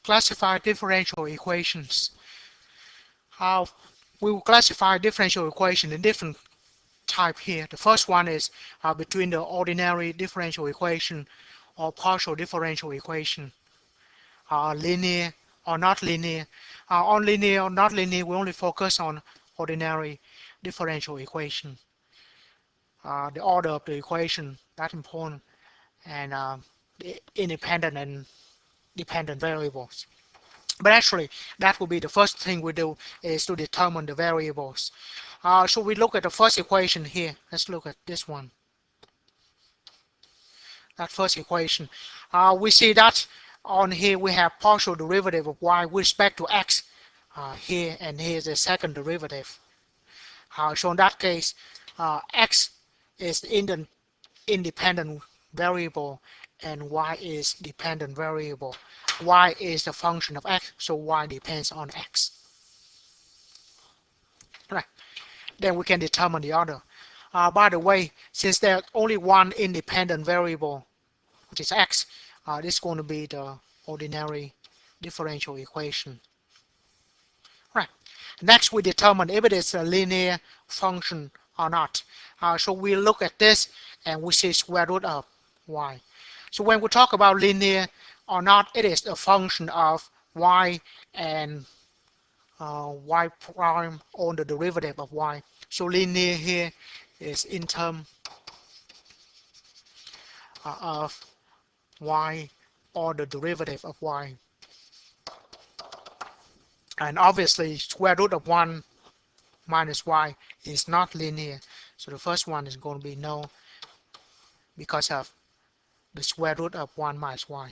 classify differential equations. We will classify differential equation in different type here. The first one is between the ordinary differential equation or partial differential equation, linear or not linear. On linear or not linear, we only focus on ordinary differential equation. The order of the equation, that's important, and the independent and dependent variables. But actually, that will be the first thing we do, is to determine the variables. So we look at the first equation here. Let's look at this one. That first equation. We see that on here we have partial derivative of y with respect to x here, and here's the second derivative. So in that case, x is the independent variable and y is dependent variable. Y is the function of x, so y depends on x. Right. Then we can determine the other. By the way, since there's only one independent variable, which is x, this is going to be the ordinary differential equation. Right. Next, we determine if it is a linear function or not. So we look at this and we see square root of y. So when we talk about linear or not, it is a function of y and y prime on the derivative of y. So linear here is in terms of y or the derivative of y. And obviously square root of 1 minus y is not linear. So the first one is going to be no because of the square root of 1 minus y.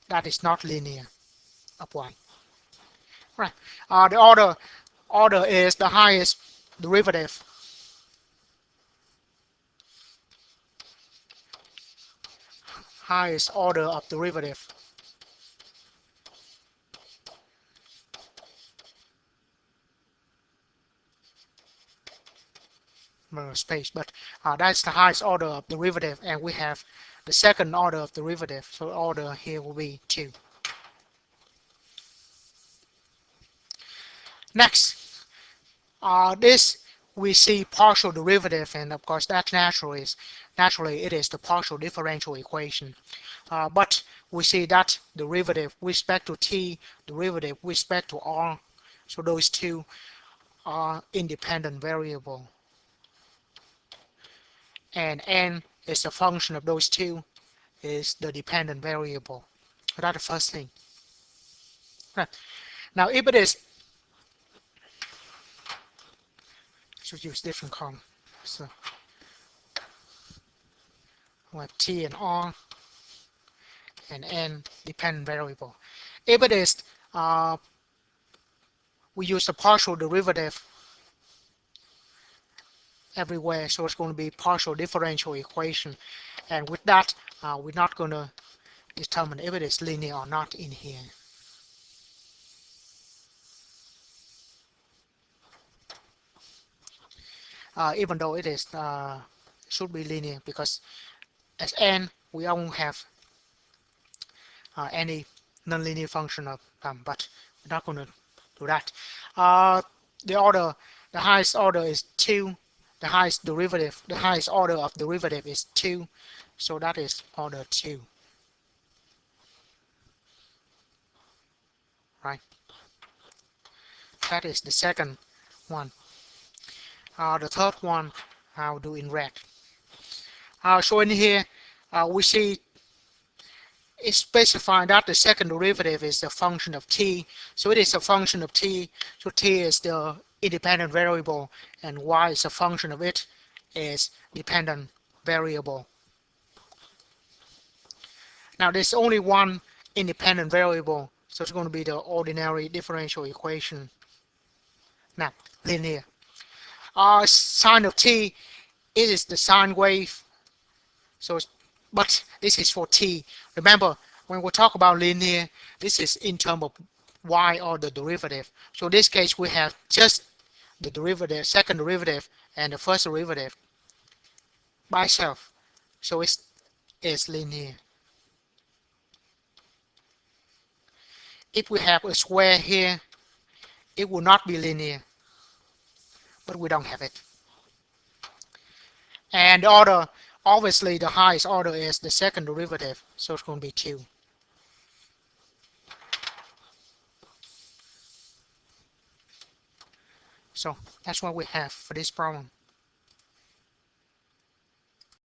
That is not linear of y. Right. The order is the highest derivative. Highest order of derivative. Space, but that's the highest order of derivative, and we have the second order of derivative, so order here will be 2. Next, this we see partial derivative, and of course that naturally it is the partial differential equation, but we see that derivative with respect to t, derivative with respect to r, so those two are independent variable, and n is a function of those two, is the dependent variable. So that's the first thing. Right. Now if it is, I should use different column. So we have t and r and n dependent variable. If it is, we use the partial derivative everywhere, so it's going to be partial differential equation, and with that we're not going to determine if it is linear or not in here. Even though it is should be linear, because as n we don't have any nonlinear function of them, but we're not going to do that. The highest order is 2. The highest order of derivative is 2, so that is order 2. Right. That is the second one. The third one I'll do in red. So in here we see it's specifying that the second derivative is a function of t, so it is a function of t, so t is the independent variable and y is a function of it, is dependent variable. Now there's only one independent variable, so it's going to be the ordinary differential equation. Now linear. Sine of t, it is the sine wave, so but this is for t. Remember, when we talk about linear, this is in terms of y or the derivative. So in this case we have just the derivative, second derivative and the first derivative by itself, so it's linear. If we have a square here, it will not be linear, but we don't have it. And the order, obviously the highest order is the second derivative, so it's going to be 2. So that's what we have for this problem.